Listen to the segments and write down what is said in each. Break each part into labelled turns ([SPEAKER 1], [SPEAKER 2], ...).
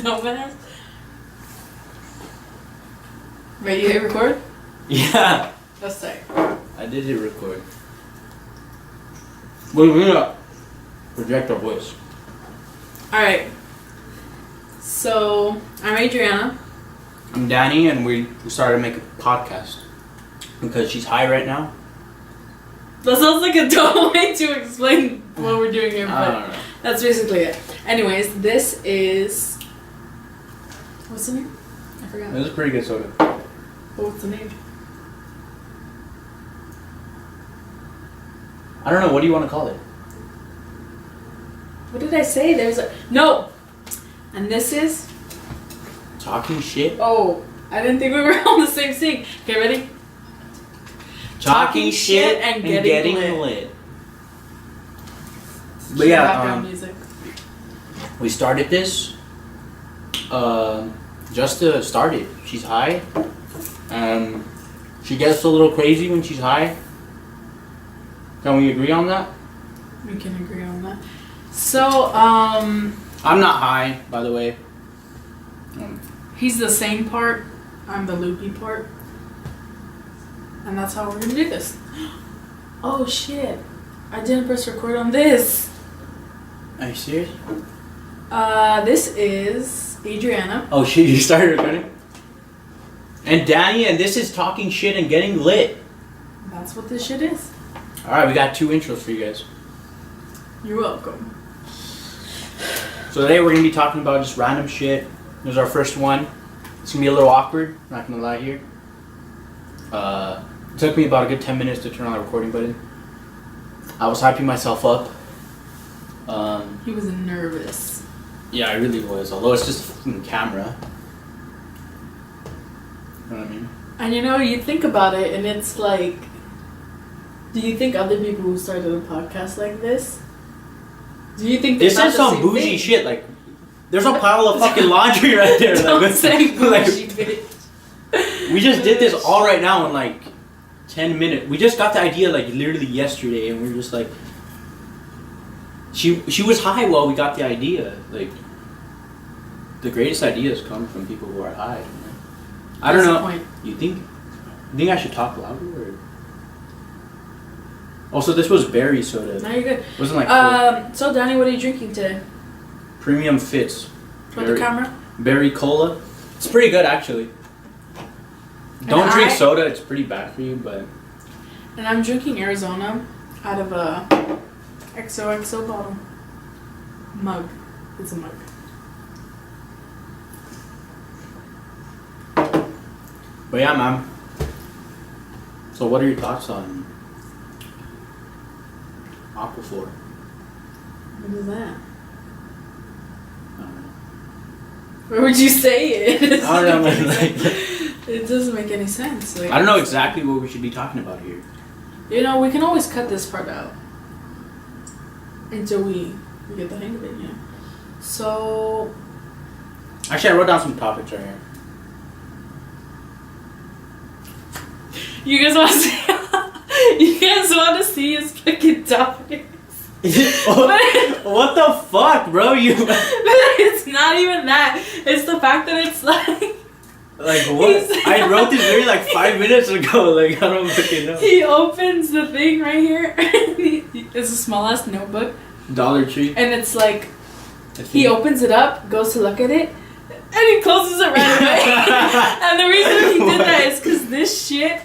[SPEAKER 1] Dumbass. Ready to hit record?
[SPEAKER 2] Yeah.
[SPEAKER 1] Let's start.
[SPEAKER 2] I did hit record. We're gonna project our voice.
[SPEAKER 1] Alright. So, I'm Adriana.
[SPEAKER 2] I'm Danny, and we started to make a podcast. Because she's high right now.
[SPEAKER 1] That sounds like a dumb way to explain what we're doing here,
[SPEAKER 2] I
[SPEAKER 1] but
[SPEAKER 2] don't know.
[SPEAKER 1] that's basically it. Anyways, this is... What's the name? I forgot.
[SPEAKER 2] This is pretty good soda.
[SPEAKER 1] What's the name?
[SPEAKER 2] I don't know, what do you want to call it?
[SPEAKER 1] What did I say? There's a... No! And this is...
[SPEAKER 2] Talking shit?
[SPEAKER 1] Oh, I didn't think we were on the same thing. Okay, ready?
[SPEAKER 2] Talking shit and getting lit. But yeah,
[SPEAKER 1] background music.
[SPEAKER 2] we started this just to start it. She's high. She gets a little crazy when she's high. Can we agree on that?
[SPEAKER 1] We can agree on that. So,
[SPEAKER 2] I'm not high, by the way.
[SPEAKER 1] he's the sane part. I'm the loopy part. And that's how we're gonna do this. Oh shit. I didn't press record on this.
[SPEAKER 2] Are you serious?
[SPEAKER 1] This is Adriana.
[SPEAKER 2] Oh shit, you started recording? And Danny, and this is Talking Shit and Getting Lit.
[SPEAKER 1] That's what this shit is.
[SPEAKER 2] Alright, we got 2 intros for you guys.
[SPEAKER 1] You're welcome.
[SPEAKER 2] So today we're gonna be talking about just random shit. This is our first one. It's gonna be a little awkward, not gonna lie here. It took me about a good 10 minutes to turn on the recording button. I was hyping myself up.
[SPEAKER 1] He was nervous.
[SPEAKER 2] Yeah, I really was, although it's just a fucking camera. You know what I mean?
[SPEAKER 1] And you know, you think about it and it's like, do you think other people who started a podcast like this? Do you think
[SPEAKER 2] This is some bougie
[SPEAKER 1] thing?
[SPEAKER 2] shit, like, there's a pile of fucking laundry right there.
[SPEAKER 1] Don't
[SPEAKER 2] like,
[SPEAKER 1] say bougie,
[SPEAKER 2] like,
[SPEAKER 1] bitch.
[SPEAKER 2] we just did this all right now in like 10 minutes. We just got the idea like literally yesterday, and we were just like, she was high while we got the idea. Like, the greatest ideas come from people who are high. I don't know. You think I should talk louder? Or? Also, this was berry soda.
[SPEAKER 1] No, you're good.
[SPEAKER 2] It wasn't like
[SPEAKER 1] so Danny, what are you drinking today?
[SPEAKER 2] Premium Fits.
[SPEAKER 1] For the camera?
[SPEAKER 2] Berry cola. It's pretty good actually. Don't drink soda, it's pretty bad for you, but...
[SPEAKER 1] And I'm drinking Arizona out of a XOXO bottle. Mug. It's a mug.
[SPEAKER 2] But yeah, man. So what are your thoughts on Aquaphor?
[SPEAKER 1] What is that?
[SPEAKER 2] I don't know.
[SPEAKER 1] Where would you say it?
[SPEAKER 2] I don't know, man. Like,
[SPEAKER 1] it doesn't make any sense. Like,
[SPEAKER 2] I don't know exactly what we should be talking about here.
[SPEAKER 1] You know, we can always cut this part out until we get the hang of it, yeah. So...
[SPEAKER 2] Actually, I wrote down some topics right here.
[SPEAKER 1] You guys want to see? You guys want to see his fucking topics?
[SPEAKER 2] What the fuck, bro?
[SPEAKER 1] It's not even that. It's the fact that it's like...
[SPEAKER 2] Like what? I wrote this literally like 5 minutes ago. Like, I don't fucking know.
[SPEAKER 1] He opens the thing right here. It's a small ass notebook.
[SPEAKER 2] Dollar Tree.
[SPEAKER 1] And it's like, he opens it up, goes to look at it, and he closes it right away. And the reason he did that is because this shit,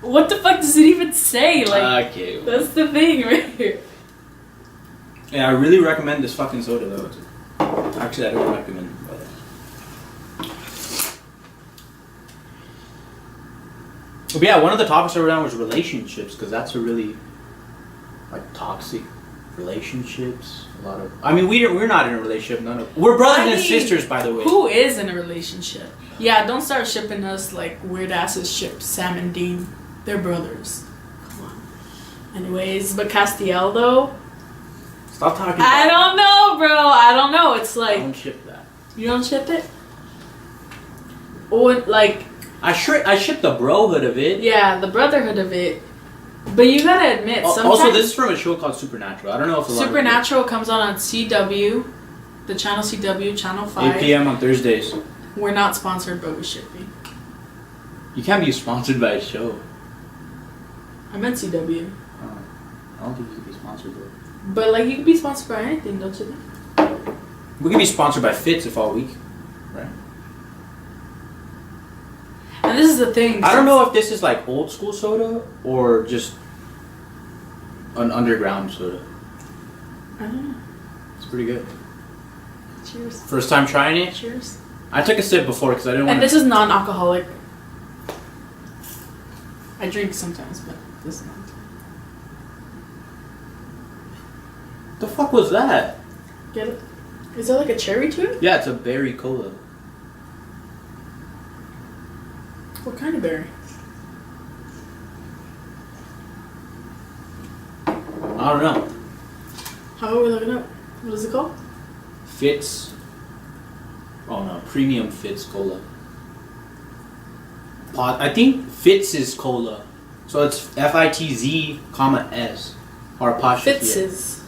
[SPEAKER 1] what the fuck does it even say? Like,
[SPEAKER 2] okay.
[SPEAKER 1] That's the thing right here.
[SPEAKER 2] Yeah, I really recommend this fucking soda though. Actually, I don't recommend it. But yeah, one of the topics I wrote down was relationships, because that's a really like toxic relationships. A lot of. I mean, we're not in a relationship. We're brothers and sisters, by the way.
[SPEAKER 1] Who is in a relationship? Yeah, don't start shipping us like weird asses ship Sam and Dean. They're brothers. Come on. Anyways, but Castiel though.
[SPEAKER 2] Stop talking.
[SPEAKER 1] I don't know, bro. I don't know. It's like.
[SPEAKER 2] I don't ship that.
[SPEAKER 1] You don't ship it? Or like.
[SPEAKER 2] I ship the brohood of it.
[SPEAKER 1] Yeah, the brotherhood of it. But you gotta admit, sometimes...
[SPEAKER 2] Also, this is from a show called Supernatural. I don't know if
[SPEAKER 1] Supernatural comes on CW. The Channel CW, Channel 5.
[SPEAKER 2] 8 p.m. on Thursdays.
[SPEAKER 1] We're not sponsored, but we should be.
[SPEAKER 2] You can't be sponsored by a show.
[SPEAKER 1] I meant CW.
[SPEAKER 2] I don't think you can be sponsored though.
[SPEAKER 1] But like you can be sponsored by anything, don't you think?
[SPEAKER 2] We can be sponsored by Fitz if all week, right?
[SPEAKER 1] And this is the thing.
[SPEAKER 2] I don't know if this is like old school soda or just an underground soda.
[SPEAKER 1] I don't know.
[SPEAKER 2] It's pretty good.
[SPEAKER 1] Cheers.
[SPEAKER 2] First time trying it?
[SPEAKER 1] Cheers.
[SPEAKER 2] I took a sip before because I didn't want
[SPEAKER 1] And this is non-alcoholic. I drink sometimes, but this is not.
[SPEAKER 2] The fuck was that?
[SPEAKER 1] Get it? Is there like a cherry to it?
[SPEAKER 2] Yeah, it's a berry cola.
[SPEAKER 1] What kind of berry?
[SPEAKER 2] I don't know.
[SPEAKER 1] How are we looking up? What is it called?
[SPEAKER 2] Fitz. Oh no, premium Fitz cola. I think Fitz is cola. So it's Fitz, comma S. Or apostrophe.
[SPEAKER 1] Fitz's.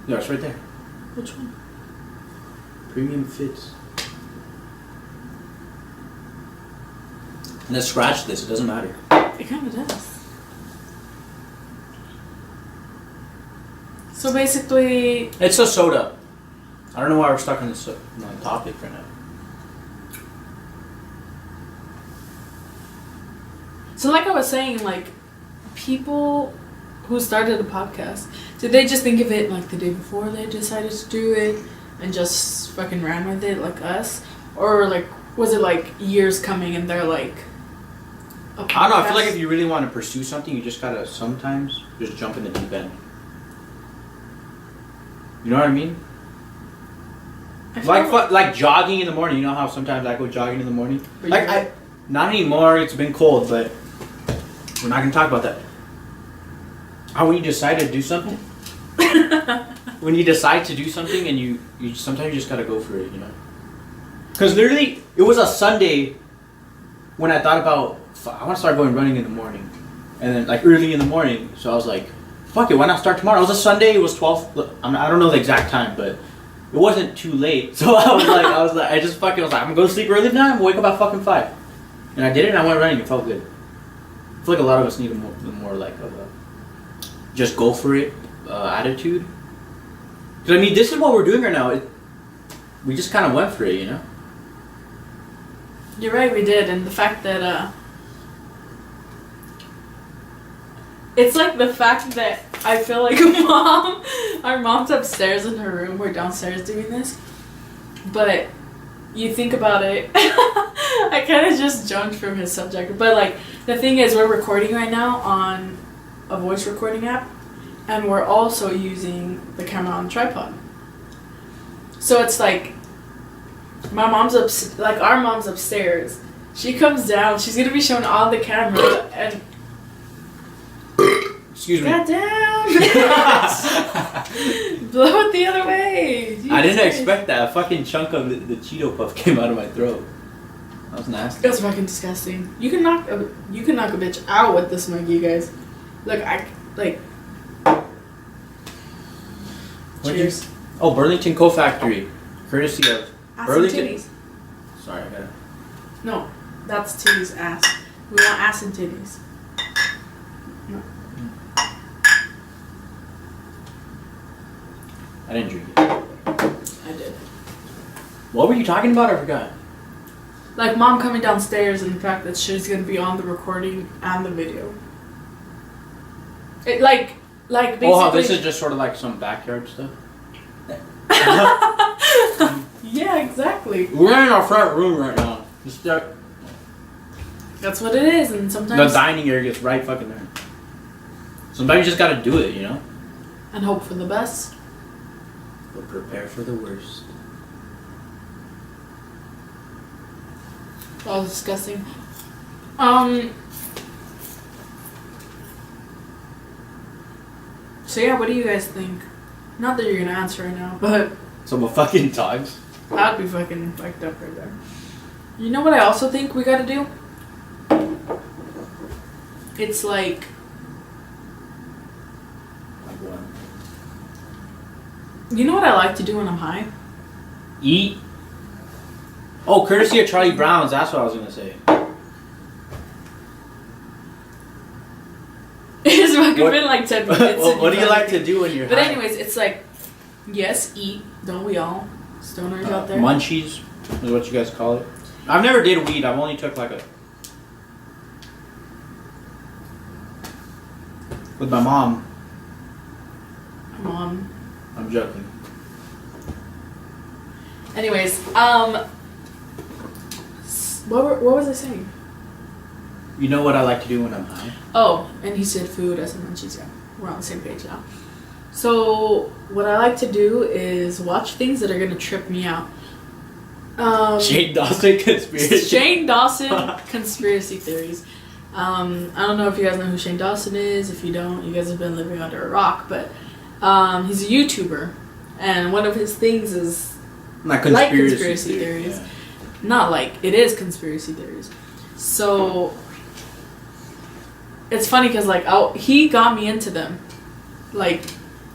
[SPEAKER 2] Yeah, it's right there.
[SPEAKER 1] Which one?
[SPEAKER 2] Premium Fitz. Let's scratch this, it doesn't matter.
[SPEAKER 1] It kind of does. So basically...
[SPEAKER 2] It's a soda. I don't know why we're stuck on this topic right now.
[SPEAKER 1] So like I was saying, like, people who started a podcast, did they just think of it like the day before they decided to do it and just fucking ran with it like us? Or like, was it like years coming and they're like...
[SPEAKER 2] I don't know, I feel like if you really want to pursue something, you just gotta sometimes just jump in the deep end. You know what I mean? Like jogging in the morning. You know how sometimes I go jogging in the morning? Like not anymore, it's been cold, but we're not gonna talk about that. When you decide to do something, when you decide to do something and you sometimes you just gotta go for it, you know? Because literally, it was a Sunday when I thought about, I want to start going running in the morning. And then like early in the morning, so I was like, fuck it, why not start tomorrow? It was a Sunday, it was 12, I don't know the exact time, but it wasn't too late. So I was like, I'm gonna go to sleep early tonight, I'm gonna wake up at fucking 5. And I did it and I went running, it felt good. I feel like a lot of us need a more like of a just go for it attitude. Because I mean, this is what we're doing right now. We just kind of went for it, you know?
[SPEAKER 1] You're right, we did. And the fact that, it's like the fact that I feel like our mom's upstairs in her room, we're downstairs doing this. But you think about it, I kind of just jumped from his subject. But like, the thing is, we're recording right now on a voice recording app. And we're also using the camera on the tripod. So it's like, our mom's upstairs. She comes down, she's gonna be showing on the camera, and...
[SPEAKER 2] Excuse me.
[SPEAKER 1] Goddamn! Blow it the other way! Jesus
[SPEAKER 2] I didn't
[SPEAKER 1] Christ.
[SPEAKER 2] expect that. A fucking chunk of the Cheeto Puff came out of my throat. That was nasty.
[SPEAKER 1] It was fucking disgusting. You can knock a bitch out with this mug, you guys. Look, Cheers.
[SPEAKER 2] Oh, Burlington Co-Factory. Courtesy of
[SPEAKER 1] Ass
[SPEAKER 2] Burlington.
[SPEAKER 1] and titties.
[SPEAKER 2] Sorry, I gotta...
[SPEAKER 1] No, that's titties, ass. We want ass and titties. No.
[SPEAKER 2] I didn't drink it.
[SPEAKER 1] I did.
[SPEAKER 2] What were you talking about? I forgot.
[SPEAKER 1] Like mom coming downstairs and the fact that she's gonna be on the recording and the video. It like basically.
[SPEAKER 2] Oh, this is just sort of like some backyard stuff.
[SPEAKER 1] Yeah, exactly.
[SPEAKER 2] We're in our front room right now.
[SPEAKER 1] That's what it is, and sometimes
[SPEAKER 2] the dining area is right fucking there. Sometimes you just gotta do it, you know.
[SPEAKER 1] And hope for the best.
[SPEAKER 2] But prepare for the worst.
[SPEAKER 1] That was disgusting. So yeah, what do you guys think? Not that you're gonna answer right now, but
[SPEAKER 2] Some fucking dogs.
[SPEAKER 1] that'd be fucking fucked up right there. You know what I also think we gotta do? It's like
[SPEAKER 2] Like what?
[SPEAKER 1] You know what I like to do when I'm high?
[SPEAKER 2] Eat. Oh, courtesy of Charlie Brown's. That's what I was gonna say.
[SPEAKER 1] It's fucking been like 10 minutes.
[SPEAKER 2] What do you like to do when you're
[SPEAKER 1] But
[SPEAKER 2] high?
[SPEAKER 1] anyways, it's like, yes, eat. Don't we all? Stoners out there.
[SPEAKER 2] Munchies is what you guys call it. I've never did weed. I've only took like a... With my mom.
[SPEAKER 1] Mom.
[SPEAKER 2] I'm joking.
[SPEAKER 1] Anyways, what was I saying?
[SPEAKER 2] You know what I like to do when I'm high?
[SPEAKER 1] Oh, and he said food as a munchies. Yeah, we're on the same page now. So what I like to do is watch things that are gonna trip me out.
[SPEAKER 2] Shane Dawson conspiracy.
[SPEAKER 1] Shane Dawson conspiracy theories. I don't know if you guys know who Shane Dawson is. If you don't, you guys have been living under a rock. But he's a YouTuber, and one of his things is
[SPEAKER 2] like
[SPEAKER 1] conspiracy theories. Yeah. Not like, it is conspiracy theories. So it's funny because like he got me into them. Like,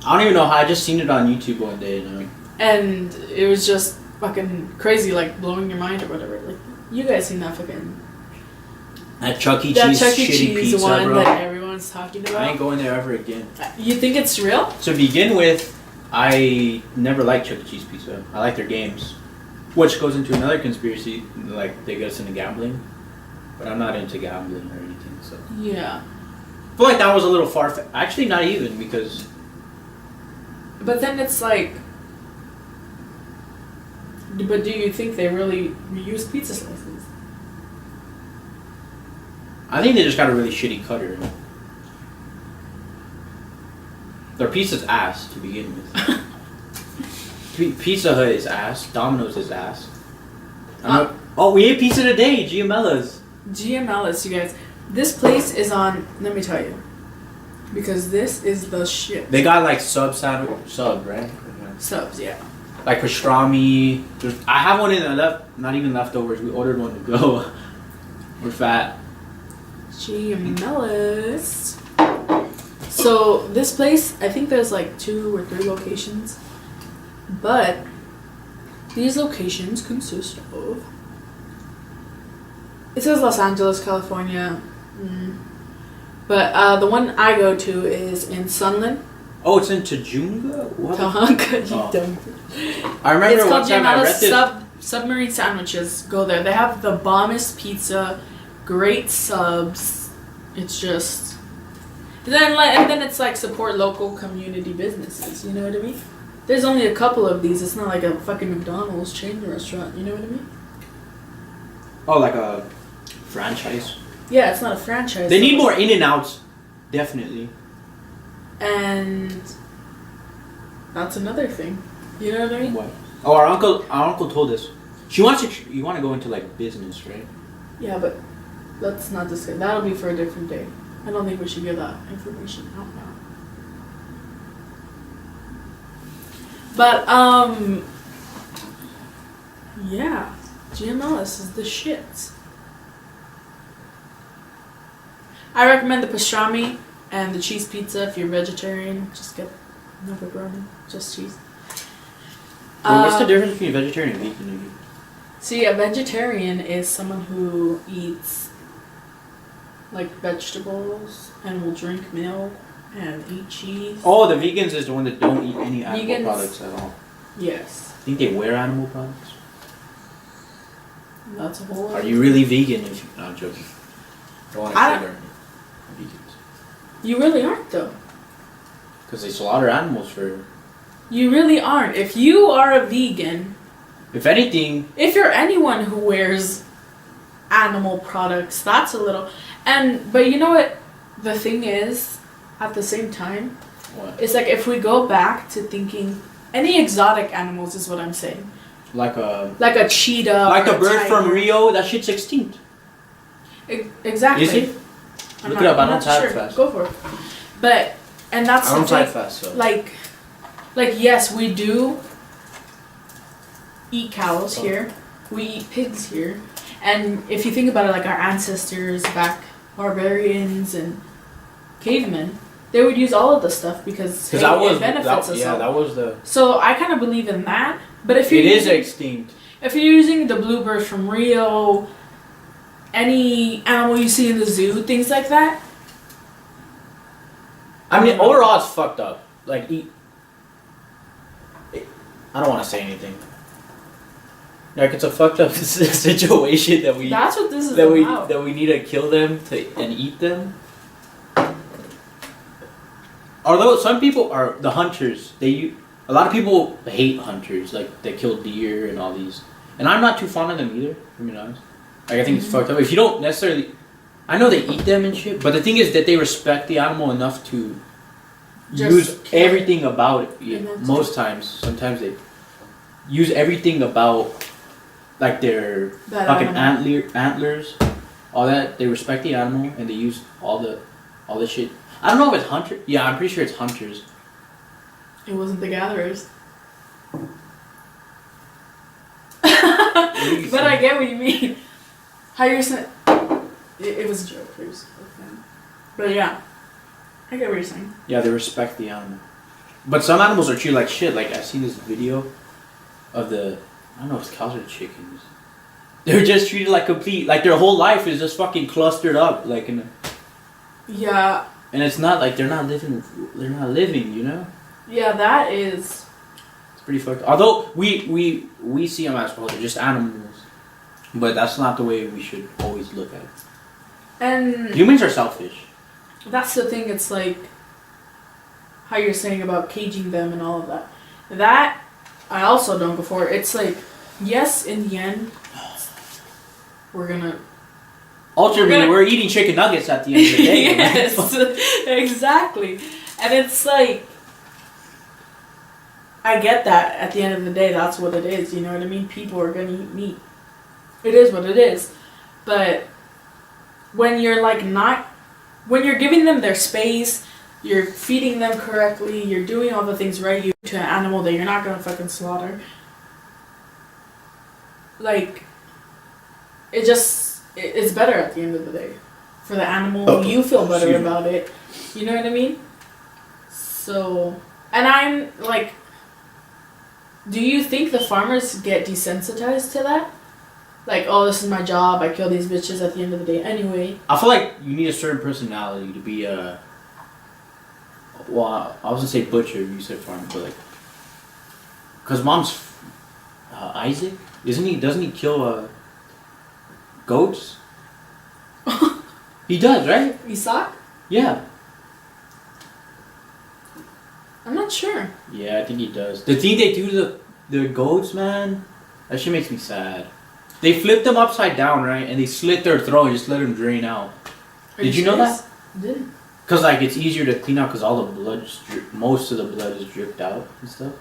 [SPEAKER 2] I don't even know how. I just seen it on YouTube one day,
[SPEAKER 1] and it was just fucking crazy, like blowing your mind or whatever. Like, you guys seen that fucking
[SPEAKER 2] that Chuck E. Cheese shitty pizza,
[SPEAKER 1] one
[SPEAKER 2] bro.
[SPEAKER 1] that everyone's talking about?
[SPEAKER 2] I ain't going there ever again.
[SPEAKER 1] You think it's real?
[SPEAKER 2] To begin with, I never liked Chuck E. Cheese pizza. I like their games, which goes into another conspiracy. Like, they get us into gambling, but I'm not into gambling or anything. So
[SPEAKER 1] yeah,
[SPEAKER 2] I feel like that was a little far. Actually, not even, because.
[SPEAKER 1] But then it's like. But do you think they really reuse pizza slices?
[SPEAKER 2] I think they just got a really shitty cutter. Their pizza's ass to begin with. Pizza Hut is ass. Domino's is ass. Oh, we ate pizza today. GML's.
[SPEAKER 1] GML's, you guys. This place is on. Let me tell you, because this is the shit.
[SPEAKER 2] They got like sub, right?
[SPEAKER 1] Subs, yeah.
[SPEAKER 2] Like pastrami. I have one in the not even leftovers. We ordered one to go. We're fat.
[SPEAKER 1] GML's. So this place, I think there's like 2 or 3 locations, but these locations consist of. It says Los Angeles, California, but the one I go to is in Sunland.
[SPEAKER 2] Oh, it's in Tujunga? What?
[SPEAKER 1] Tahunga, you dumb.
[SPEAKER 2] I remember
[SPEAKER 1] it's
[SPEAKER 2] one time I read this.
[SPEAKER 1] Submarine Sandwiches. Go there. They have the bombest pizza, great subs. It's just. And then it's like support local community businesses. You know what I mean? There's only a couple of these. It's not like a fucking McDonald's chain restaurant. You know what I mean?
[SPEAKER 2] Oh, like a franchise?
[SPEAKER 1] Yeah, it's not a franchise.
[SPEAKER 2] They need more In-N-Outs. Definitely.
[SPEAKER 1] And that's another thing. You know what I mean?
[SPEAKER 2] What? Oh, our uncle told us. You want to go into like business, right?
[SPEAKER 1] Yeah, but let's not discuss. That'll be for a different day. I don't think we should give that information out now. But yeah, GMLS is the shit. I recommend the pastrami and the cheese pizza. If you're vegetarian, just get no pepperoni, just cheese.
[SPEAKER 2] What's the difference between vegetarian and vegan?
[SPEAKER 1] See, a vegetarian is someone who eats like vegetables and will drink milk and eat cheese.
[SPEAKER 2] Oh, the vegans is the one that don't eat any animal products at all.
[SPEAKER 1] Yes.
[SPEAKER 2] Think they wear animal products?
[SPEAKER 1] That's a whole.
[SPEAKER 2] Are you really vegan? No, I'm joking. Don't want to say they're vegans.
[SPEAKER 1] You really aren't though.
[SPEAKER 2] Because they slaughter animals for.
[SPEAKER 1] You really aren't. If you are a vegan.
[SPEAKER 2] If anything.
[SPEAKER 1] If you're anyone who wears animal products, that's a little. But you know what? The thing is, at the same time,
[SPEAKER 2] what?
[SPEAKER 1] It's like if we go back to thinking any exotic animals is what I'm saying.
[SPEAKER 2] Like a
[SPEAKER 1] cheetah.
[SPEAKER 2] Like the bird from Rio. That shit's extinct.
[SPEAKER 1] Exactly.
[SPEAKER 2] Is it? Look it up. I don't type fast.
[SPEAKER 1] Go for it. And that's
[SPEAKER 2] I don't type fast. So.
[SPEAKER 1] Like yes, we do eat cows here. We eat pigs here. And if you think about it, like our ancestors back, barbarians and cavemen, they would use all of the stuff because it benefits us all.
[SPEAKER 2] That was the.
[SPEAKER 1] So I kind of believe in that. But if
[SPEAKER 2] it is extinct.
[SPEAKER 1] If you're using the bluebird from Rio, any animal you see in the zoo, things like that.
[SPEAKER 2] I mean, overall, it's fucked up. Like, I don't want to say anything. Like, it's a fucked up situation that we.
[SPEAKER 1] That's what this is about.
[SPEAKER 2] That we need to kill them and eat them. Although some people are the hunters, a lot of people hate hunters, like they kill deer and all these, and I'm not too fond of them either. To be honest, like I think it's fucked up. If you don't necessarily, I know they eat them and shit, but the thing is that they respect the animal enough to use everything about it. Yeah, most times, sometimes they use everything about like their fucking antlers, all that. They respect the animal and they use all the shit. I don't know if it's hunters. Yeah, I'm pretty sure it's hunters.
[SPEAKER 1] It wasn't the gatherers. But I get what you mean. How you're saying... It was a joke. But yeah. I get what you're saying.
[SPEAKER 2] Yeah, they respect the animal. But some animals are treated like shit. Like, I've seen this video of the... I don't know if it's cows or chickens. They're just treated like complete... Like, their whole life is just fucking clustered up. Like, in a...
[SPEAKER 1] Yeah.
[SPEAKER 2] And it's not like they're not living, you know?
[SPEAKER 1] Yeah, that is...
[SPEAKER 2] It's pretty fucked up. Although, we see them as, well, they're just animals. But that's not the way we should always look at it.
[SPEAKER 1] And...
[SPEAKER 2] Humans are selfish.
[SPEAKER 1] That's the thing, it's like... How you're saying about caging them and all of that. That, I also don't go for. It's like, yes, in the end, we're gonna...
[SPEAKER 2] Ultimately, we're eating chicken nuggets at the end of the day.
[SPEAKER 1] Yes, exactly. And it's like, I get that. At the end of the day, that's what it is. You know what I mean? People are going to eat meat. It is what it is. But when you're like when you're giving them their space, you're feeding them correctly, you're doing all the things right to an animal that you're not going to fucking slaughter. Like, it's better at the end of the day. For the animal, you feel better about it. You know what I mean? So, and I'm like, do you think the farmers get desensitized to that? Like, oh, this is my job, I kill these bitches at the end of the day anyway.
[SPEAKER 2] I feel like you need a certain personality to be a... Well, I was going to say butcher, you said farmer, but like... Because Mom's... Isaac? Doesn't he kill... goats? He does, right?
[SPEAKER 1] Isaac?
[SPEAKER 2] Yeah.
[SPEAKER 1] I'm not sure.
[SPEAKER 2] Yeah, I think he does. The thing they do to the goats, man, that shit makes me sad. They flip them upside down, right? And they slit their throat and just let them drain out. Did you know that?
[SPEAKER 1] I didn't.
[SPEAKER 2] Because, like, it's easier to clean out because all the blood, most of the blood is dripped out and stuff.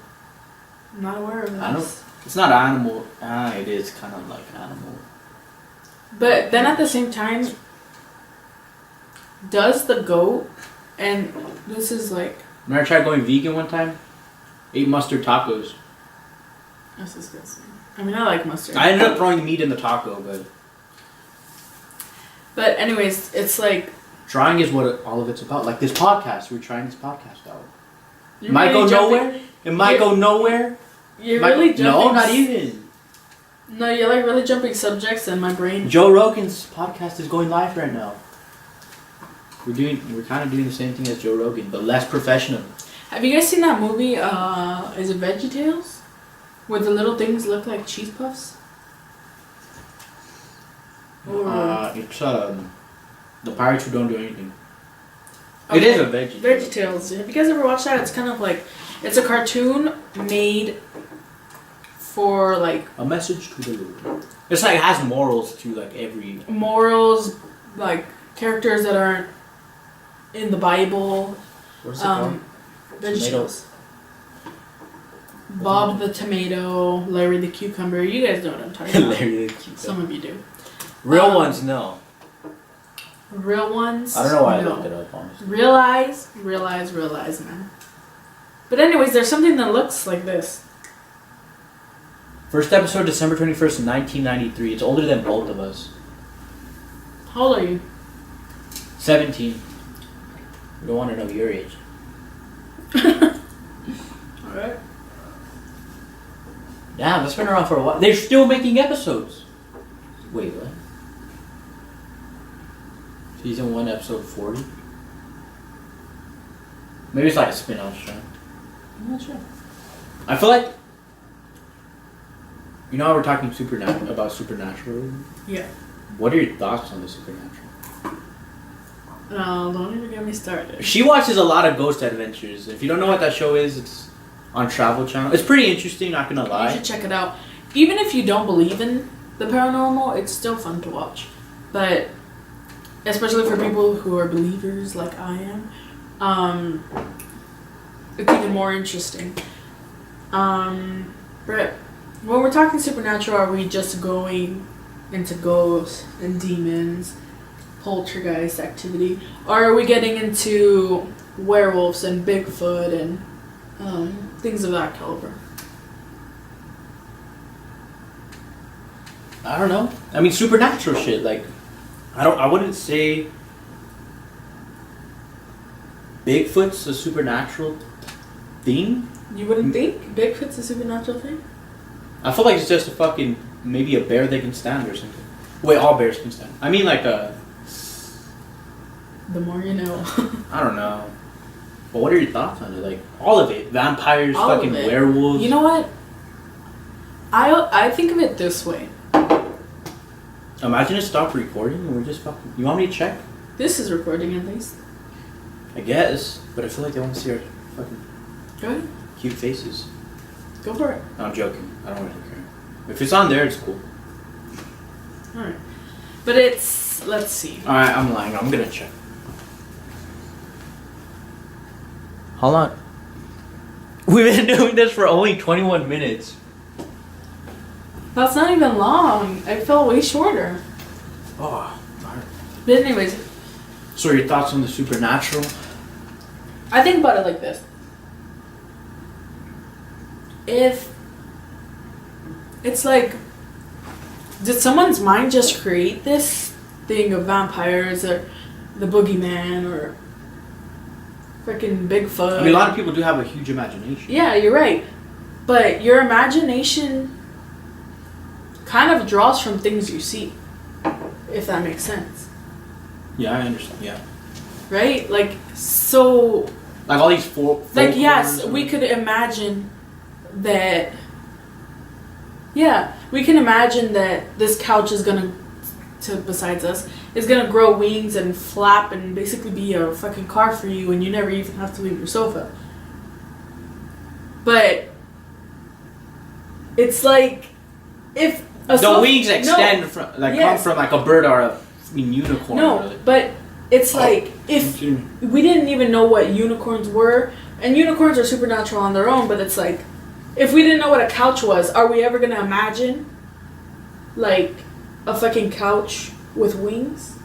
[SPEAKER 1] I'm not aware of this.
[SPEAKER 2] It's not animal. It is kind of like animal.
[SPEAKER 1] But then at the same time, does the goat, and this is like...
[SPEAKER 2] Remember I tried going vegan one time? Ate mustard tacos.
[SPEAKER 1] That's disgusting. I mean, I like mustard.
[SPEAKER 2] I ended up throwing meat in the taco, but...
[SPEAKER 1] But anyways, it's like...
[SPEAKER 2] Trying is what all of it's about. Like this podcast, we're trying this podcast out. It might go nowhere. It might go nowhere.
[SPEAKER 1] You're really jumping...
[SPEAKER 2] No, not even.
[SPEAKER 1] No, you're like really jumping subjects and my brain...
[SPEAKER 2] Joe Rogan's podcast is going live right now. We're kind of doing the same thing as Joe Rogan, but less professional.
[SPEAKER 1] Have you guys seen that movie, is it VeggieTales? Where the little things look like cheese puffs?
[SPEAKER 2] It's the pirates who don't do anything. Okay. It is a
[SPEAKER 1] VeggieTales. Have you guys ever watched that? It's kind of like, it's a cartoon made for like...
[SPEAKER 2] A message to the Lord. It's like, it has morals to like every...
[SPEAKER 1] Morals, like characters that aren't in the Bible.
[SPEAKER 2] What's it called?
[SPEAKER 1] VeggieTales. Bob the tomato, Larry the cucumber. You guys know what I'm talking about.
[SPEAKER 2] Larry the cucumber.
[SPEAKER 1] Some of you do.
[SPEAKER 2] Real ones, no.
[SPEAKER 1] Real ones?
[SPEAKER 2] I don't know why I looked it up, honestly.
[SPEAKER 1] Realize, man. But anyways, there's something that looks like this.
[SPEAKER 2] First episode, December 21st, 1993. It's older than both of us.
[SPEAKER 1] How old are you?
[SPEAKER 2] 17. We don't want to know your age.
[SPEAKER 1] Alright.
[SPEAKER 2] Damn, that's been around for a while. They're still making episodes. Wait, what? Season 1, episode 40? Maybe it's like a spin-off show.
[SPEAKER 1] I'm not sure.
[SPEAKER 2] I feel like... You know how we're talking about Supernatural?
[SPEAKER 1] Yeah.
[SPEAKER 2] What are your thoughts on the Supernatural?
[SPEAKER 1] No, don't even get me started.
[SPEAKER 2] She watches a lot of Ghost Adventures. If you don't know what that show is, it's on Travel Channel. It's pretty interesting, not gonna lie.
[SPEAKER 1] You should check it out. Even if you don't believe in the paranormal, it's still fun to watch. But especially for people who are believers like I am, it's even more interesting. But when we're talking supernatural, are we just going into ghosts and demons, poltergeist activity, or are we getting into werewolves and Bigfoot and things of that caliber?
[SPEAKER 2] I don't know. I mean, supernatural shit. Like, I wouldn't say Bigfoot's a supernatural thing.
[SPEAKER 1] You wouldn't think Bigfoot's a supernatural thing?
[SPEAKER 2] I feel like it's just a fucking, maybe a bear that can stand or something. Wait, all bears can stand. I mean, like a...
[SPEAKER 1] The more you know.
[SPEAKER 2] I don't know. But what are your thoughts on it? Like, all of it. Vampires,
[SPEAKER 1] all
[SPEAKER 2] fucking werewolves.
[SPEAKER 1] You know what? I think of it this way.
[SPEAKER 2] Imagine it stopped recording and we're just fucking... You want me to check?
[SPEAKER 1] This is recording at least.
[SPEAKER 2] I guess. But I feel like they want to see our fucking...
[SPEAKER 1] Go ahead.
[SPEAKER 2] Cute faces.
[SPEAKER 1] Go for it.
[SPEAKER 2] No, I'm joking. I don't really care. If it's on there, it's cool.
[SPEAKER 1] Alright. But it's... Let's see.
[SPEAKER 2] Alright, I'm lying. I'm gonna check. Hold on. We've been doing this for only 21 minutes.
[SPEAKER 1] That's not even long. I felt way shorter.
[SPEAKER 2] Oh, alright.
[SPEAKER 1] But anyways.
[SPEAKER 2] So your thoughts on the supernatural?
[SPEAKER 1] I think about it like this. If it's like, did someone's mind just create this thing of vampires or the boogeyman or freaking Bigfoot?
[SPEAKER 2] I mean, a lot of people do have a huge imagination.
[SPEAKER 1] Yeah, you're right. But your imagination kind of draws from things you see, if that makes sense.
[SPEAKER 2] Yeah, I understand. Yeah.
[SPEAKER 1] Right? Like, so...
[SPEAKER 2] Like all these
[SPEAKER 1] like, yes, we could imagine that... Yeah, we can imagine that this couch is gonna, besides us, is gonna grow wings and flap and basically be a fucking car for you and you never even have to leave your sofa. But it's like, if...
[SPEAKER 2] The wings extend from, like, come from like a bird or a unicorn.
[SPEAKER 1] No, but it's like, if we didn't even know what unicorns were, and unicorns are supernatural on their own, but it's like, if we didn't know what a couch was, are we ever gonna imagine, like, a fucking couch with wings?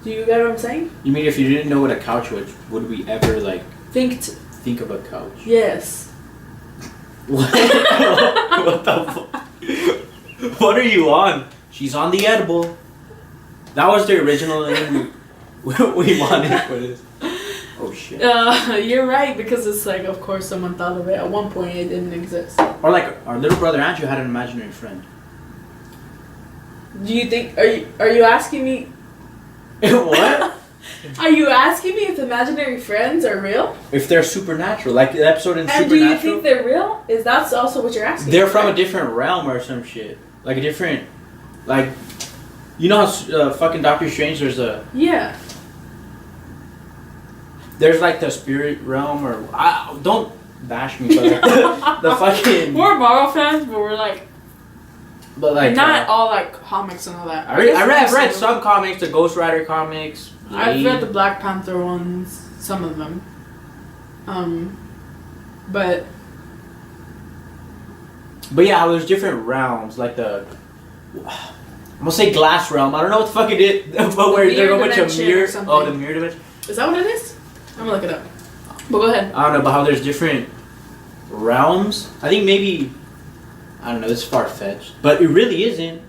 [SPEAKER 1] Do you get what I'm saying?
[SPEAKER 2] You mean if you didn't know what a couch was, would we ever, like, think of a couch?
[SPEAKER 1] Yes.
[SPEAKER 2] What? What the fuck? What are you on? She's on the edible. That was the original name we wanted for this. Oh shit.
[SPEAKER 1] You're right, because it's like, of course someone thought of it. At one point it didn't exist.
[SPEAKER 2] Or like, our little brother Andrew had an imaginary friend.
[SPEAKER 1] Do you think, are you asking me?
[SPEAKER 2] What?
[SPEAKER 1] Are you asking me if imaginary friends are real?
[SPEAKER 2] If they're supernatural, like the episode in
[SPEAKER 1] and
[SPEAKER 2] Supernatural.
[SPEAKER 1] And do you think they're real? That's also what you're asking.
[SPEAKER 2] They're from a different realm or some shit. Like a different, like, you know how fucking Doctor Strange, there's a...
[SPEAKER 1] Yeah.
[SPEAKER 2] There's like the spirit realm or... don't bash me, but like, the fucking...
[SPEAKER 1] We're Marvel fans, but we're like...
[SPEAKER 2] But like...
[SPEAKER 1] Not all like comics and all that.
[SPEAKER 2] I've read some comics, the Ghost Rider comics.
[SPEAKER 1] I've read the Black Panther ones, some of them. But
[SPEAKER 2] yeah, there's different realms, like the... I'm gonna say glass realm. I don't know what the fuck it is, but where there's a bunch of mirrors. Oh, the mirror dimension.
[SPEAKER 1] Is that what it is? I'm gonna look it up. But go ahead.
[SPEAKER 2] I don't know, but how there's different realms. I think maybe... I don't know, it's far-fetched. But it really isn't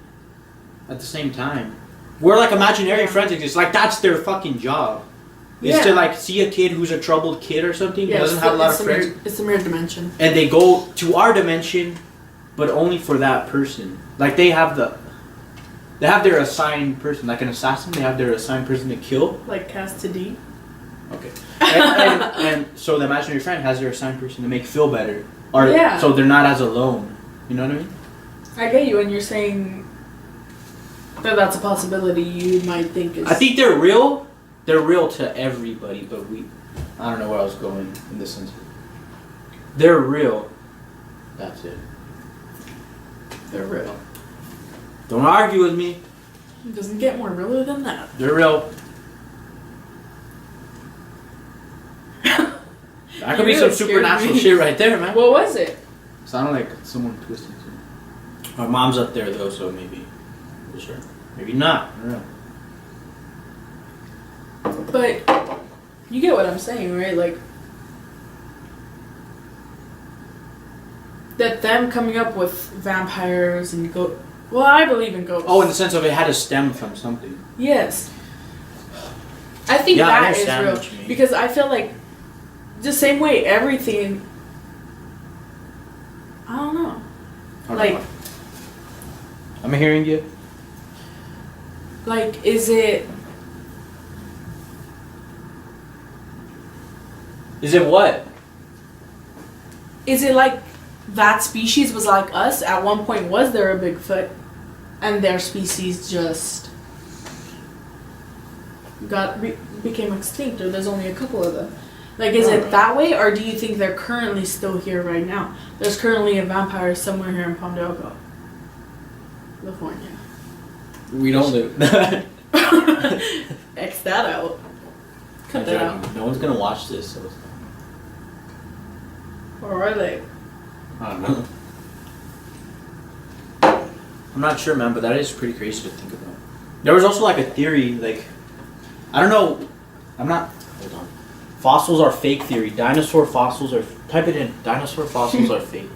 [SPEAKER 2] at the same time. Where like imaginary friends exist, like that's their fucking job. Is to like see a kid who's a troubled kid or something, doesn't have a lot of friends.
[SPEAKER 1] It's a mirror dimension.
[SPEAKER 2] And they go to our dimension, but only for that person. Like they have their assigned person, like an assassin. They have their assigned person to kill.
[SPEAKER 1] Like Cast to D.
[SPEAKER 2] Okay. And so the imaginary friend has their assigned person to make feel better, or so they're not as alone. You know what I mean?
[SPEAKER 1] I get you, and you're saying that that's a possibility. You might think is.
[SPEAKER 2] I think they're real. They're real to everybody, but I don't know where I was going in this sense. They're real. That's it. They're real. Don't argue with me.
[SPEAKER 1] It doesn't get more realer than that.
[SPEAKER 2] They're real. That could be some supernatural shit right there, man.
[SPEAKER 1] What was it?
[SPEAKER 2] Sounded like someone twisted something. My mom's up there though, so maybe. For sure. Maybe not. I don't know.
[SPEAKER 1] But you get what I'm saying, right? Like that them coming up with vampires and go. Well, I believe in ghosts.
[SPEAKER 2] Oh, in the sense of it had to stem from something.
[SPEAKER 1] Yes. I think that is real because I feel like the same way everything. I don't know. Like.
[SPEAKER 2] I'm hearing you.
[SPEAKER 1] Like, is it?
[SPEAKER 2] Is it what?
[SPEAKER 1] Is it like that species was like us? At one point, was there a Bigfoot, and their species just became extinct, or there's only a couple of them? Like, is it that way, or do you think they're currently still here right now? There's currently a vampire somewhere here in Palm Delgado, California.
[SPEAKER 2] We don't live.
[SPEAKER 1] X that out. Cut that out.
[SPEAKER 2] No one's gonna watch this. So.
[SPEAKER 1] Or are they?
[SPEAKER 2] I don't know. I'm not sure, man, but that is pretty crazy to think about. There was also like a theory, like, I don't know. Hold on. Fossils are fake theory. Dinosaur fossils are. Type it in. Dinosaur fossils are fake.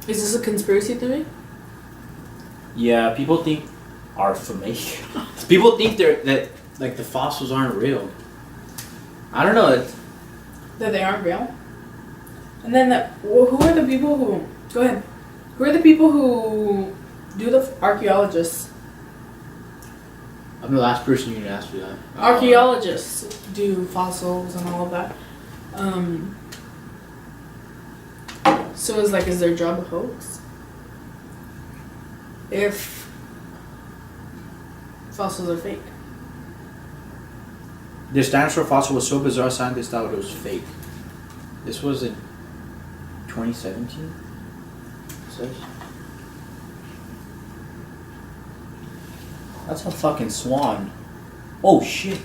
[SPEAKER 1] Is this a conspiracy theory?
[SPEAKER 2] Yeah, people think are fake. People think that like the fossils aren't real. I don't know.
[SPEAKER 1] That they aren't real. And then who are the people who? Go ahead. Who are the people who do the archaeologists?
[SPEAKER 2] I'm the last person you can ask me that.
[SPEAKER 1] Archaeologists do fossils and all of that. So is their job a hoax? If fossils are fake.
[SPEAKER 2] This dinosaur fossil was so bizarre, scientists thought it was fake. This was in 2017. It says. That's a fucking swan. Oh shit.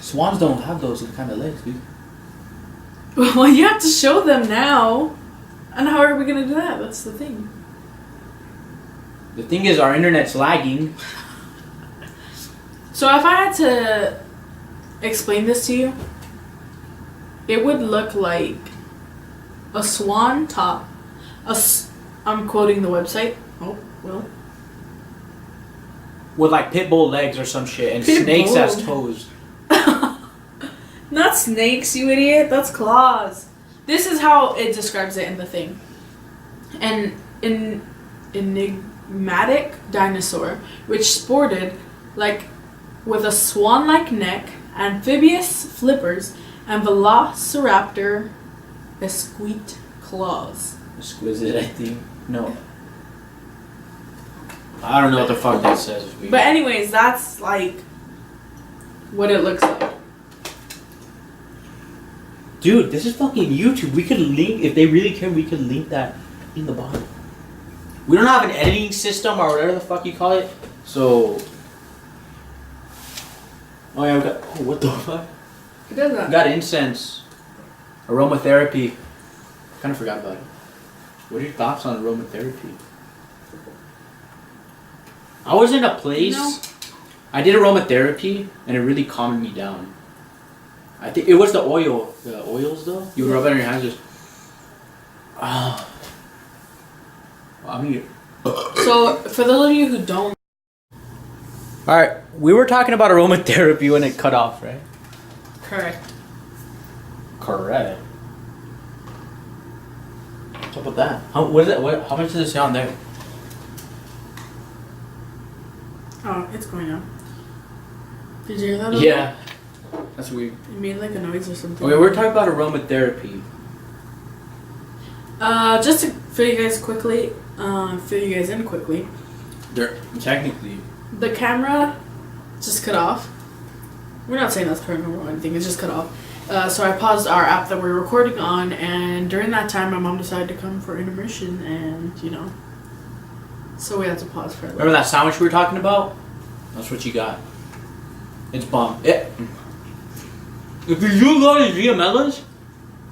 [SPEAKER 2] Swans don't have those kind of legs, dude.
[SPEAKER 1] Well, you have to show them now. And how are we gonna do that? That's the thing.
[SPEAKER 2] The thing is, our internet's lagging.
[SPEAKER 1] So if I had to explain this to you, it would look like a swan top. I'm quoting the website. Oh, well.
[SPEAKER 2] With like pit bull legs or some shit, and snakes as toes.
[SPEAKER 1] Not snakes, you idiot. That's claws. This is how it describes it in the thing. An enigmatic dinosaur, which sported with a swan-like neck, amphibious flippers, and velociraptor esquite claws.
[SPEAKER 2] Exquisite, I think. No. I don't know what the fuck that says.
[SPEAKER 1] But anyways, that's what it looks like.
[SPEAKER 2] Dude, this is fucking YouTube. We could link, if they really care, we could link that in the bottom. We don't have an editing system or whatever the fuck you call it, so... Oh yeah, we got... Oh, what the fuck?
[SPEAKER 1] Who does that?
[SPEAKER 2] We got incense. Aromatherapy. Kind of forgot about it. What are your thoughts on aromatherapy? I was in a place... I did aromatherapy, and it really calmed me down. I think it was the oils though. You rub it on your hands, just.
[SPEAKER 1] So for those of you who don't,
[SPEAKER 2] All right, we were talking about aromatherapy when it cut off, right?
[SPEAKER 1] Correct.
[SPEAKER 2] Correct. What about that? How much does it say on there?
[SPEAKER 1] Oh, it's going up. Did you hear that?
[SPEAKER 2] Yeah. That's weird.
[SPEAKER 1] It made like a noise or something.
[SPEAKER 2] Okay, we're talking about aromatherapy.
[SPEAKER 1] Just to fill you guys in quickly.
[SPEAKER 2] They're technically.
[SPEAKER 1] The camera just cut off. We're not saying that's paranormal or anything. It's just cut off. So I paused our app that we're recording on, and during that time, my mom decided to come for intermission, and so we had to pause for a little.
[SPEAKER 2] Remember that sandwich we were talking about? That's what you got. It's bomb. If you do go to Giamella's,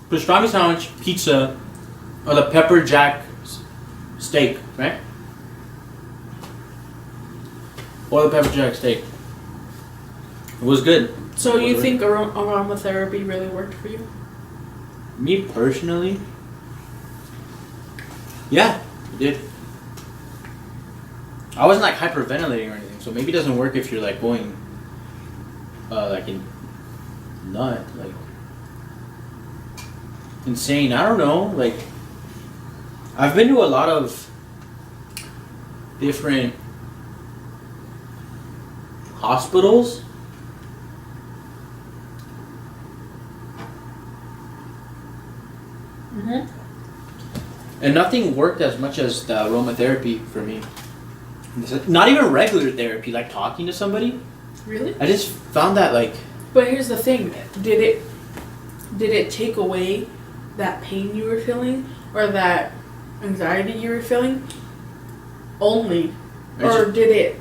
[SPEAKER 2] pastrami sandwich, pizza, or the pepper jack steak, right? Or the pepper jack steak. It was good.
[SPEAKER 1] So you think aromatherapy really worked for you?
[SPEAKER 2] Me personally? Yeah, it did. I wasn't like hyperventilating or anything, so maybe it doesn't work if you're like going like in nut, like insane. I don't know, like I've been to a lot of different hospitals. And nothing worked as much as the aromatherapy for me. Not even regular therapy, like talking to somebody.
[SPEAKER 1] Really?
[SPEAKER 2] I just found that like.
[SPEAKER 1] But here's the thing: did it take away that pain you were feeling or that anxiety you were feeling? Only, or did it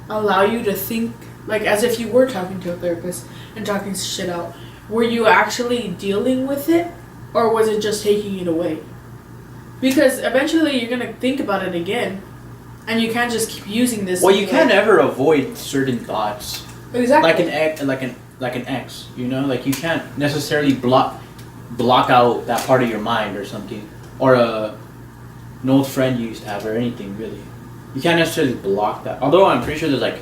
[SPEAKER 1] allow you to think like as if you were talking to a therapist and talking shit out? Were you actually dealing with it, or was it just taking it away? Because eventually you're gonna think about it again, and you can't just keep using this.
[SPEAKER 2] Well, you can't ever avoid certain thoughts.
[SPEAKER 1] Exactly.
[SPEAKER 2] Like an ex, like you can't necessarily block out that part of your mind or something, or an old friend you used to have or anything really. You can't necessarily block that. Although I'm pretty sure there's like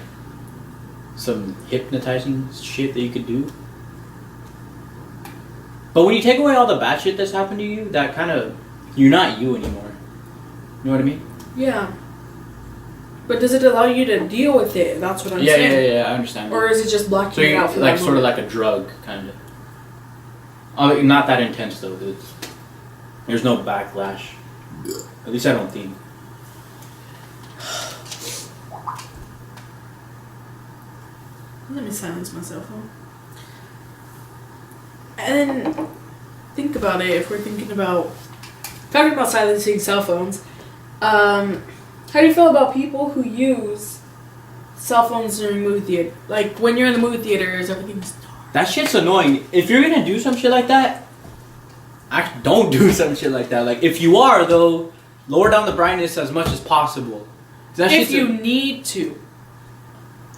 [SPEAKER 2] some hypnotizing shit that you could do. But when you take away all the bad shit that's happened to you, that kind of. You're not you anymore. You know what I mean?
[SPEAKER 1] Yeah. But does it allow you to deal with it? That's what I'm saying.
[SPEAKER 2] Yeah, I understand.
[SPEAKER 1] Or is it just blocking you out for
[SPEAKER 2] like
[SPEAKER 1] that
[SPEAKER 2] sort of
[SPEAKER 1] moment?
[SPEAKER 2] like a drug, kind of. Not that intense though. There's no backlash. At least I don't think.
[SPEAKER 1] Let me silence my cell phone. And think about it. If we're talking about silencing cell phones, how do you feel about people who use cell phones during movie theater? Like when you're in the movie theaters, everything's dark.
[SPEAKER 2] That shit's annoying. If you're gonna do some shit like that, actually don't do some shit like that. Like if you are though, lower down the brightness as much as possible.
[SPEAKER 1] If you need to.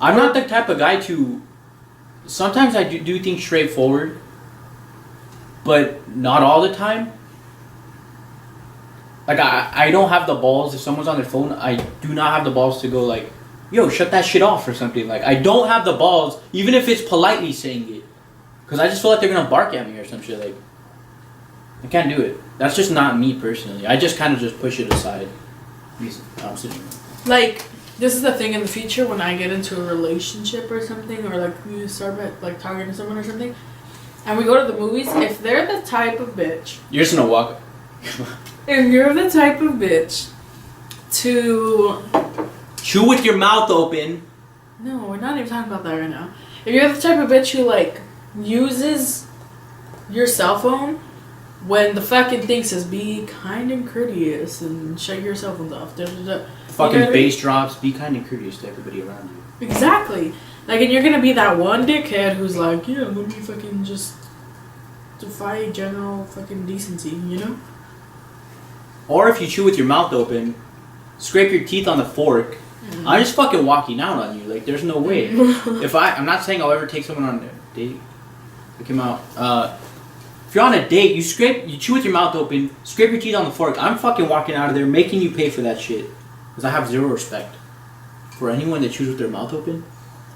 [SPEAKER 2] I'm not the type of guy to. Sometimes I do things straightforward, but not all the time. Like, I don't have the balls. If someone's on their phone, I do not have the balls to go like, yo, shut that shit off or something. Like, I don't have the balls, even if it's politely saying it. Because I just feel like they're going to bark at me or some shit. Like, I can't do it. That's just not me personally. I just kind of just push it aside. I'm sitting.
[SPEAKER 1] Like, this is the thing in the future when I get into a relationship or something, or like we start like talking to someone or something, and we go to the movies, if they're the type of bitch...
[SPEAKER 2] You're just going to walk...
[SPEAKER 1] If you're the type of bitch to...
[SPEAKER 2] Chew with your mouth open.
[SPEAKER 1] No, we're not even talking about that right now. If you're the type of bitch who, like, uses your cell phone when the fucking thing says be kind and courteous and shut your cell phones off.
[SPEAKER 2] Fucking bass drops, be kind and courteous to everybody around you.
[SPEAKER 1] Exactly. Like, and you're gonna be that one dickhead who's like, yeah, let me fucking just defy general fucking decency, you know?
[SPEAKER 2] Or if you chew with your mouth open, scrape your teeth on the fork, I'm just fucking walking out on you. Like, there's no way. I'm not saying I'll ever take someone on a date. Look him out. If you're on a date, you chew with your mouth open, scrape your teeth on the fork, I'm fucking walking out of there, making you pay for that shit. Because I have zero respect for anyone that chews with their mouth open.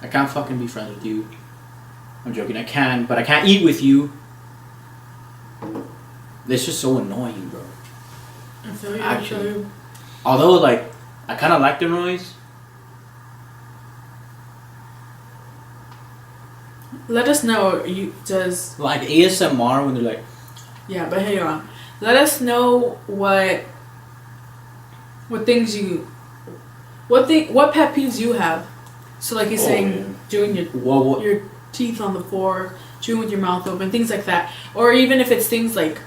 [SPEAKER 2] I can't fucking be friends with you. I'm joking, I can, but I can't eat with you. It's just so annoying, bro.
[SPEAKER 1] I feel you.
[SPEAKER 2] Actually.
[SPEAKER 1] I feel you.
[SPEAKER 2] Although, like, I kind of like the noise.
[SPEAKER 1] Let us know. Does
[SPEAKER 2] like ASMR when they're like.
[SPEAKER 1] Yeah, but hang on. Let us know what things you, what pet peeves you have. So like you're saying, doing your teeth on the floor, chewing with your mouth open, things like that. Or even if it's things like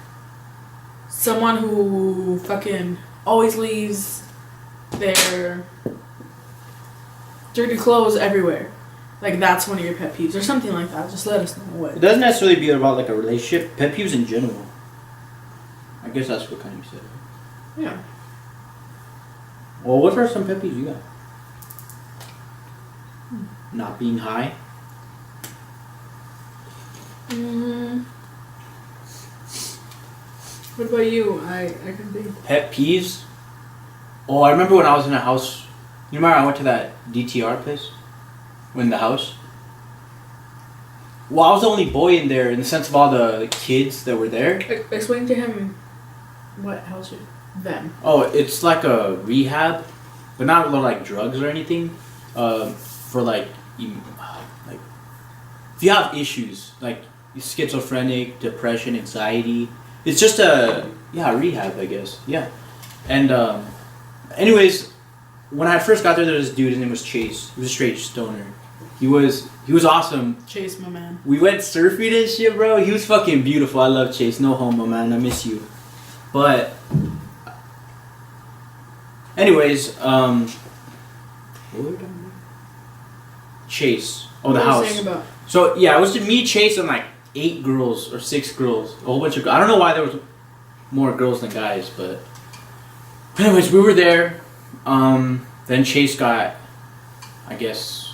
[SPEAKER 1] someone who fucking always leaves their dirty clothes everywhere. Like that's one of your pet peeves or something like that. Just let us know what.
[SPEAKER 2] It doesn't necessarily be about like a relationship. Pet peeves in general. I guess that's what kind of you said.
[SPEAKER 1] Yeah.
[SPEAKER 2] Well, what are some pet peeves you got? Not being high.
[SPEAKER 1] What about you? I can think.
[SPEAKER 2] Pet peeves? Oh, I remember when I was in a house. You remember I went to that DTR place? In the house? Well, I was the only boy in there in the sense of all the kids that were there.
[SPEAKER 1] Explain to him what house you them.
[SPEAKER 2] Oh, it's like a rehab, but not like drugs or anything. For like if you have issues like schizophrenic, depression, anxiety, it's just a rehab, I guess. Yeah, and anyways, when I first got there was this dude. His name was Chase. He was a straight stoner. He was awesome.
[SPEAKER 1] Chase, my man.
[SPEAKER 2] We went surfing and shit, bro. He was fucking beautiful. I love Chase. No homo, man. I miss you. But anyways, what were we talking about? Chase. Oh, the house. Saying about? So yeah, it was to me, Chase, and like 8 girls or 6 girls. A whole bunch of. I don't know why there was more girls than guys, but anyways, we were there. Then Chase got, I guess,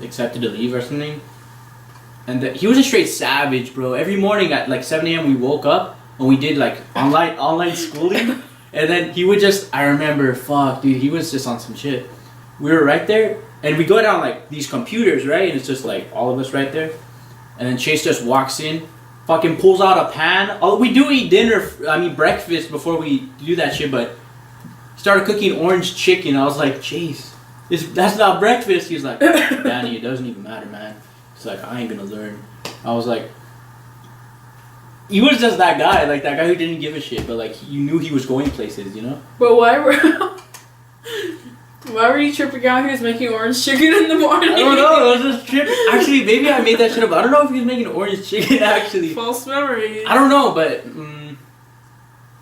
[SPEAKER 2] accepted to leave or something. And he was a straight savage, bro. Every morning at like 7 a.m. we woke up and we did like online schooling. And then he would just, I remember, fuck, dude, he was just on some shit. We were right there and we go down like these computers, right? And it's just like all of us right there. And then Chase just walks in, fucking pulls out a pan. Oh, we do eat breakfast before we do that shit, but started cooking orange chicken. I was like, Chase, that's not breakfast. He was like, Danny, it doesn't even matter, man. He's like, I ain't gonna learn. I was like, he was just that guy, like that guy who didn't give a shit, but like you knew he was going places, you know?
[SPEAKER 1] But why were you tripping out? He was making orange chicken in the morning.
[SPEAKER 2] I don't know. It was just tripping. Actually, maybe I made that shit up. I don't know if he was making orange chicken. Actually,
[SPEAKER 1] false memories.
[SPEAKER 2] I don't know, but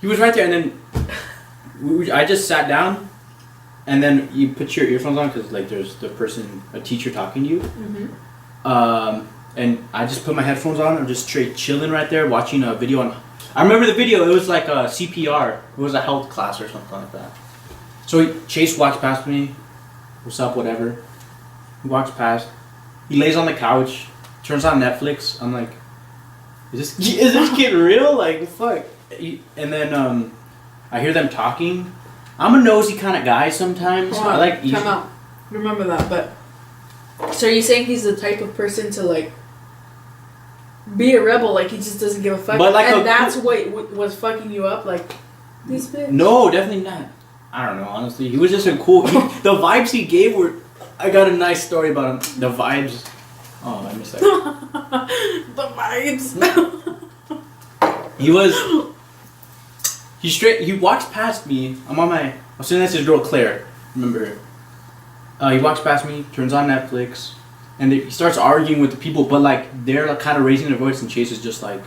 [SPEAKER 2] he was right there, and then I just sat down, and then you put your earphones on because like there's a teacher talking to you. Mm-hmm. And I just put my headphones on. I'm just straight chilling right there, watching a video on. I remember the video. It was like a CPR. It was a health class or something like that. So Chase walks past me. What's up? Whatever. He walks past. He lays on the couch. Turns on Netflix. I'm like, is this kid real? Like fuck. And then I hear them talking. I'm a nosy kind of guy sometimes.
[SPEAKER 1] Hold on, time out. Remember that, but so are you saying he's the type of person to like be a rebel? Like he just doesn't give a fuck, but like and that's what was fucking you up, like this bitch?
[SPEAKER 2] No, definitely not. I don't know. Honestly, he was just a cool. The vibes he gave were. I got a nice story about him. The vibes. Oh, I missed that.
[SPEAKER 1] The vibes.
[SPEAKER 2] He was. He walks past me. I was sitting next to this girl, Claire. Remember her? He walks past me, turns on Netflix, and he starts arguing with the people, but like they're like, kind of raising their voice, and Chase is just like,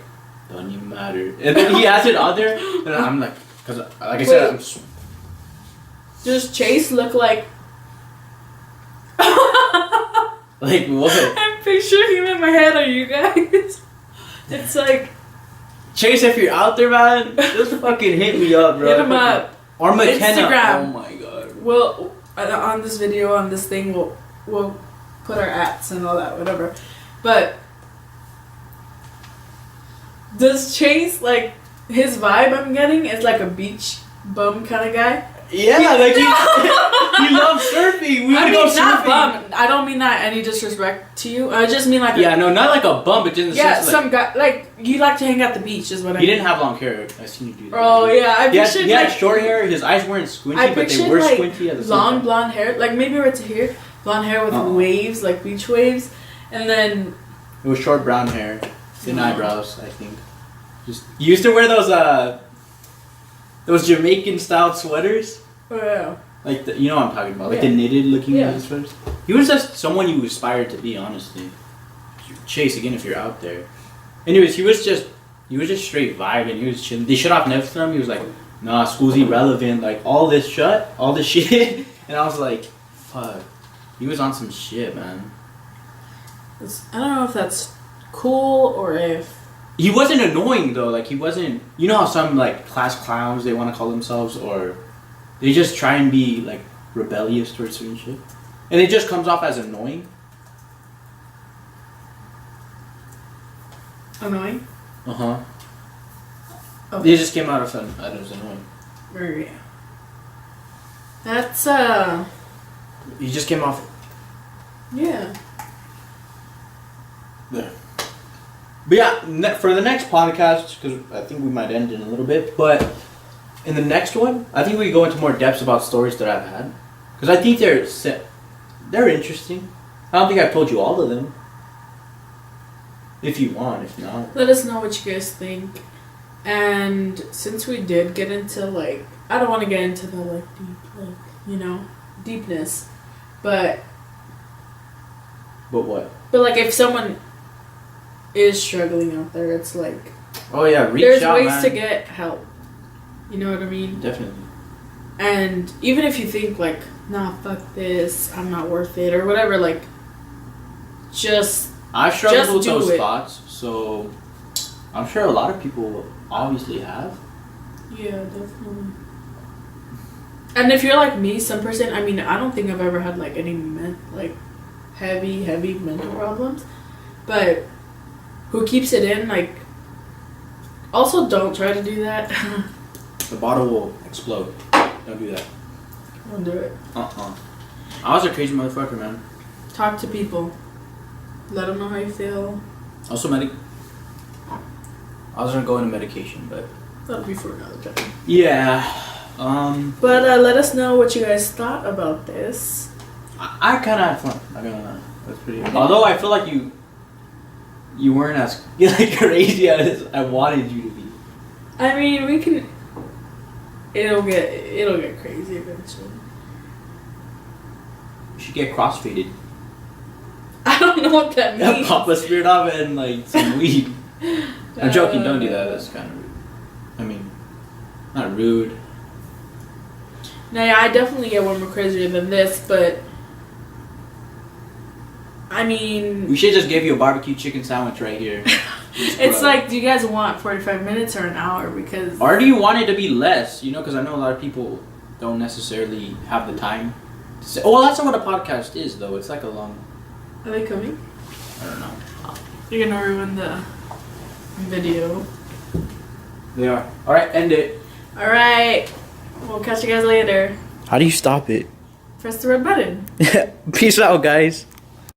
[SPEAKER 2] doesn't even matter. And then he has it on there, and I'm like, because like I said,
[SPEAKER 1] does Chase look like?
[SPEAKER 2] Like what?
[SPEAKER 1] I'm picturing him in my head. Are you guys? It's like.
[SPEAKER 2] Chase, if you're out there, man, just fucking hit me up, bro.
[SPEAKER 1] Hit him up.
[SPEAKER 2] Or McKenna.
[SPEAKER 1] Instagram.
[SPEAKER 2] Oh my god.
[SPEAKER 1] Well, on this video, on this thing, we'll put our ats and all that, whatever. But does Chase, like, his vibe I'm getting is like a beach bum kind of guy?
[SPEAKER 2] Yeah, like He loves surfing. We would go surfing.
[SPEAKER 1] Not bum. I don't mean that any disrespect to you. I just mean like.
[SPEAKER 2] Yeah, no, not like a bum, but just in the sense
[SPEAKER 1] some guy like you like to hang at the beach is what I mean.
[SPEAKER 2] He didn't have long hair. I seen you do that.
[SPEAKER 1] Oh yeah, I pictured
[SPEAKER 2] he had short hair. His eyes weren't squinty, but they were squinty at the same time.
[SPEAKER 1] Long blonde hair, like maybe right to here, blonde hair with waves, like beach waves, and then.
[SPEAKER 2] It was short brown hair, thin eyebrows. I think. Just you used to wear those Jamaican style sweaters.
[SPEAKER 1] Oh yeah.
[SPEAKER 2] Like you know what I'm talking about, like the knitted looking sweaters. He was just someone you aspired to be, honestly. Chase again if you're out there. Anyways, he was just straight vibing. He was chilling. They shut off Netflix for him. He was like, "Nah, school's irrelevant. Like all this shit." And I was like, "Fuck." He was on some shit, man.
[SPEAKER 1] I don't know if that's cool or if.
[SPEAKER 2] He wasn't annoying though. Like he wasn't. You know how some like class clowns they want to call themselves, or they just try and be like rebellious towards certain shit, and it just comes off as annoying.
[SPEAKER 1] Annoying.
[SPEAKER 2] Okay. They just came out of fun. That was annoying.
[SPEAKER 1] Yeah. That's
[SPEAKER 2] You just came off.
[SPEAKER 1] Yeah.
[SPEAKER 2] There. But yeah, for the next podcast, because I think we might end in a little bit, but in the next one, I think we go into more depths about stories that I've had, because I think they're interesting. I don't think I've told you all of them. If you want, if not,
[SPEAKER 1] let us know what you guys think. And since we did get into like, I don't want to get into the like deep, deepness, but
[SPEAKER 2] what?
[SPEAKER 1] But like, if someone is struggling out there, it's like,
[SPEAKER 2] oh yeah,
[SPEAKER 1] there's ways to get help. You know what I mean?
[SPEAKER 2] Definitely.
[SPEAKER 1] And even if you think like, nah, fuck this, I'm not worth it, or whatever, like,
[SPEAKER 2] I've struggled with those thoughts, so I'm sure a lot of people obviously have.
[SPEAKER 1] Yeah, definitely. And if you're like me, some person, I mean, I don't think I've ever had like any heavy mental problems, but who keeps it in, like, also don't try to do that.
[SPEAKER 2] The bottle will explode. Don't do that.
[SPEAKER 1] Don't do it.
[SPEAKER 2] I was a crazy motherfucker, man.
[SPEAKER 1] Talk to people. Let them know how you feel.
[SPEAKER 2] Also, I was gonna go into medication, but
[SPEAKER 1] that'll be for another time.
[SPEAKER 2] Yeah.
[SPEAKER 1] But let us know what you guys thought about this.
[SPEAKER 2] I kind of had fun. I don't know. That's pretty. Although I feel like you weren't as like crazy as I wanted you to be.
[SPEAKER 1] I mean, we can. It'll get crazy eventually.
[SPEAKER 2] You should get crossfaded.
[SPEAKER 1] I don't know what that means.
[SPEAKER 2] Pop a spirit off and like some weed. I'm joking. Don't do that. That's kind of rude. I mean, not rude.
[SPEAKER 1] No, yeah, I definitely get one more crazier than this, but I mean,
[SPEAKER 2] we should just give you a barbecue chicken sandwich right here.
[SPEAKER 1] It's like, do you guys want 45 minutes or an hour? Because
[SPEAKER 2] or do you want it to be less? Because I know a lot of people don't necessarily have the time to say. Oh, well, that's not what a podcast is, though. It's like a long.
[SPEAKER 1] Are they coming?
[SPEAKER 2] I don't know.
[SPEAKER 1] You're gonna ruin the video.
[SPEAKER 2] They are. All right, end it.
[SPEAKER 1] All right. We'll catch you guys later.
[SPEAKER 2] How do you stop it?
[SPEAKER 1] Press the red button.
[SPEAKER 2] Peace out, guys.